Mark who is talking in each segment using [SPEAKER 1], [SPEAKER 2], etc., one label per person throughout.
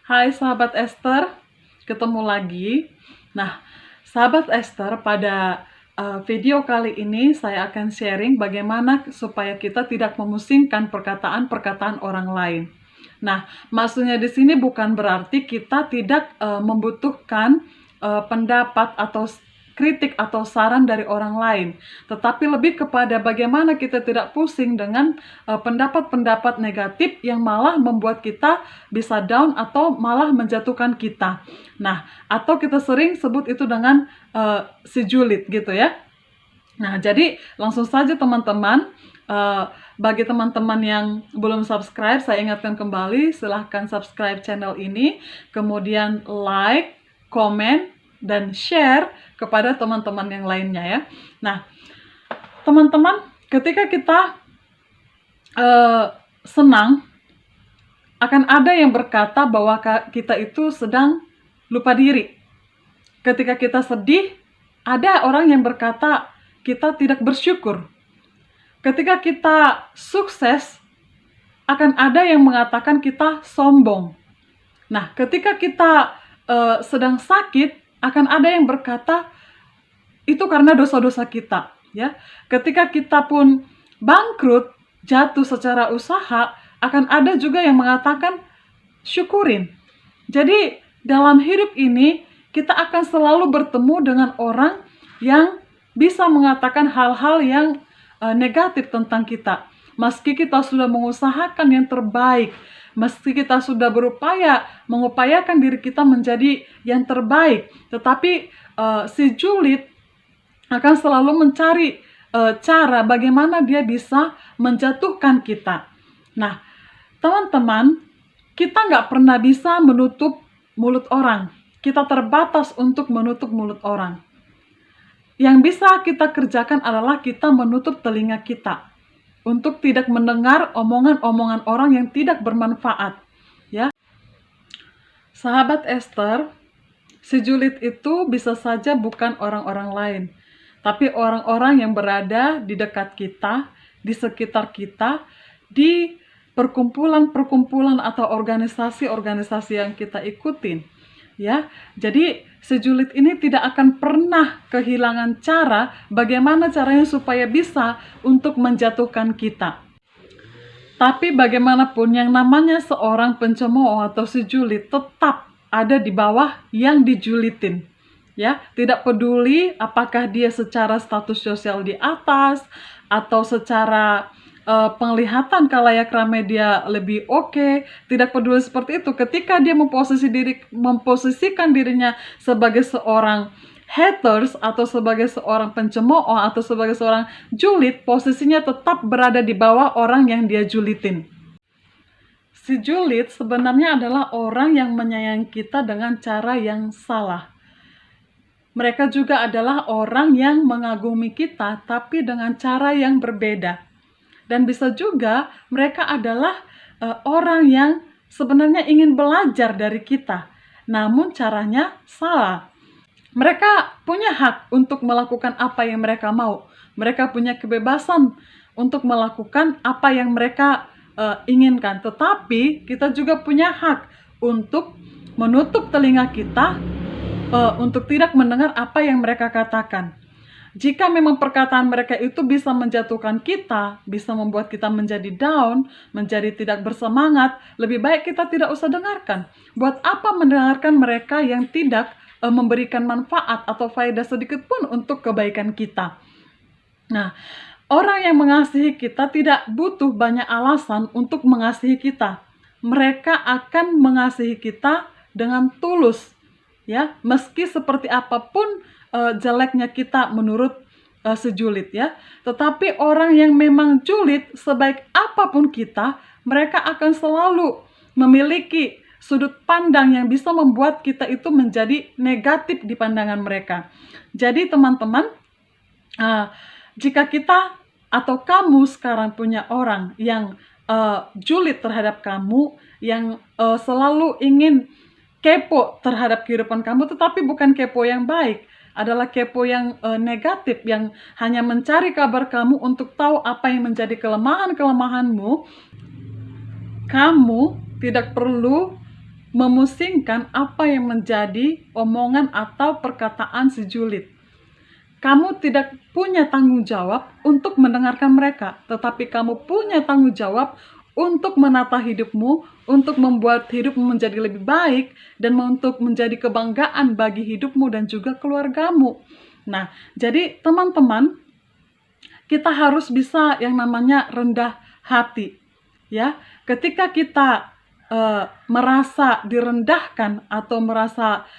[SPEAKER 1] Hai sahabat Esther, ketemu lagi. Nah, sahabat Esther, pada video kali ini saya akan sharing bagaimana supaya kita tidak memusingkan perkataan-perkataan orang lain. Nah, maksudnya di sini bukan berarti kita tidak membutuhkan pendapat atau kritik atau saran dari orang lain, tetapi lebih kepada bagaimana kita tidak pusing dengan pendapat-pendapat negatif yang malah membuat kita bisa down atau malah menjatuhkan kita. Nah, atau kita sering sebut itu dengan si julid gitu ya. Nah, jadi langsung saja teman-teman, bagi teman-teman yang belum subscribe, saya ingatkan kembali, silahkan subscribe channel ini, kemudian like, komen, dan share kepada teman-teman yang lainnya ya. Nah, teman-teman, ketika kita senang, akan ada yang berkata bahwa kita itu sedang lupa diri. Ketika kita sedih, ada orang yang berkata kita tidak bersyukur. Ketika kita sukses, akan ada yang mengatakan kita sombong. Nah, ketika kita sedang sakit, akan ada yang berkata itu karena dosa-dosa kita, ya. Ketika kita pun bangkrut, jatuh secara usaha, akan ada juga yang mengatakan syukurin. Jadi dalam hidup ini kita akan selalu bertemu dengan orang yang bisa mengatakan hal-hal yang negatif tentang kita. Meski kita sudah mengusahakan yang terbaik, meski kita sudah berupaya mengupayakan diri kita menjadi yang terbaik, tetapi si julid akan selalu mencari cara bagaimana dia bisa menjatuhkan kita. Nah, teman-teman, kita nggak pernah bisa menutup mulut orang. Kita terbatas untuk menutup mulut orang. Yang bisa kita kerjakan adalah kita menutup telinga kita untuk tidak mendengar omongan-omongan orang yang tidak bermanfaat. Ya, sahabat Esther, si julid itu bisa saja bukan orang-orang lain, tapi orang-orang yang berada di dekat kita, di sekitar kita, di perkumpulan-perkumpulan atau organisasi-organisasi yang kita ikutin. Ya, jadi si julid ini tidak akan pernah kehilangan cara bagaimana caranya supaya bisa untuk menjatuhkan kita. Tapi bagaimanapun yang namanya seorang pencemooh atau si julid tetap ada di bawah yang dijulitin. Ya, tidak peduli apakah dia secara status sosial di atas atau secara penglihatan kalayak ramai dia lebih oke, tidak peduli seperti itu. Ketika dia memposisikan dirinya sebagai seorang haters atau sebagai seorang pencemooh atau sebagai seorang julid, posisinya tetap berada di bawah orang yang dia julitin. Si julid sebenarnya adalah orang yang menyayangi kita dengan cara yang salah. Mereka juga adalah orang yang mengagumi kita tapi dengan cara yang berbeda. Dan bisa juga mereka adalah orang yang sebenarnya ingin belajar dari kita, namun caranya salah. Mereka punya hak untuk melakukan apa yang mereka mau. Mereka punya kebebasan untuk melakukan apa yang mereka inginkan. Tetapi kita juga punya hak untuk menutup telinga kita untuk tidak mendengar apa yang mereka katakan. Jika memang perkataan mereka itu bisa menjatuhkan kita, bisa membuat kita menjadi down, menjadi tidak bersemangat, lebih baik kita tidak usah dengarkan. Buat apa mendengarkan mereka yang tidak memberikan manfaat atau faedah sedikit pun untuk kebaikan kita. Nah, orang yang mengasihi kita tidak butuh banyak alasan untuk mengasihi kita. Mereka akan mengasihi kita dengan tulus, ya, meski seperti apapun jeleknya kita menurut si julid ya. Tetapi orang yang memang julid, sebaik apapun kita, mereka akan selalu memiliki sudut pandang yang bisa membuat kita itu menjadi negatif di pandangan mereka. Jadi teman-teman, jika kita atau kamu sekarang punya orang yang julid terhadap kamu, yang selalu ingin kepo terhadap kehidupan kamu, tetapi bukan kepo yang baik, adalah kepo yang negatif, yang hanya mencari kabar kamu untuk tahu apa yang menjadi kelemahan-kelemahanmu. Kamu tidak perlu memusingkan apa yang menjadi omongan atau perkataan si julid. Kamu tidak punya tanggung jawab untuk mendengarkan mereka, tetapi kamu punya tanggung jawab untuk menata hidupmu, untuk membuat hidupmu menjadi lebih baik, dan untuk menjadi kebanggaan bagi hidupmu dan juga keluargamu. Nah, jadi teman-teman, kita harus bisa yang namanya rendah hati. Ya, ketika kita merasa direndahkan atau merasa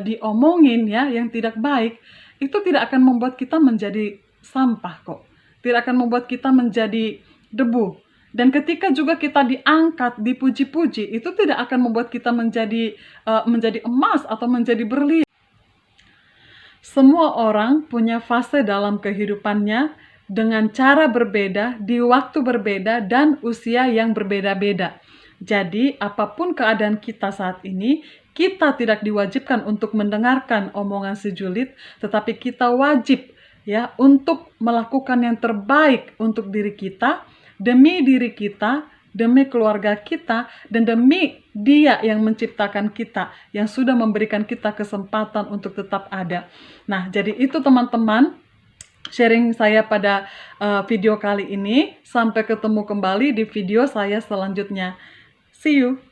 [SPEAKER 1] diomongin ya yang tidak baik, itu tidak akan membuat kita menjadi sampah kok. Tidak akan membuat kita menjadi debu. Dan ketika juga kita diangkat, dipuji-puji, itu tidak akan membuat kita menjadi emas atau menjadi berlian. Semua orang punya fase dalam kehidupannya dengan cara berbeda, di waktu berbeda, dan usia yang berbeda-beda. Jadi, apapun keadaan kita saat ini, kita tidak diwajibkan untuk mendengarkan omongan si julid, tetapi kita wajib ya untuk melakukan yang terbaik untuk diri kita, demi diri kita, demi keluarga kita, dan demi Dia yang menciptakan kita, yang sudah memberikan kita kesempatan untuk tetap ada. Nah, jadi itu teman-teman, sharing saya pada video kali ini. Sampai ketemu kembali di video saya selanjutnya. See you!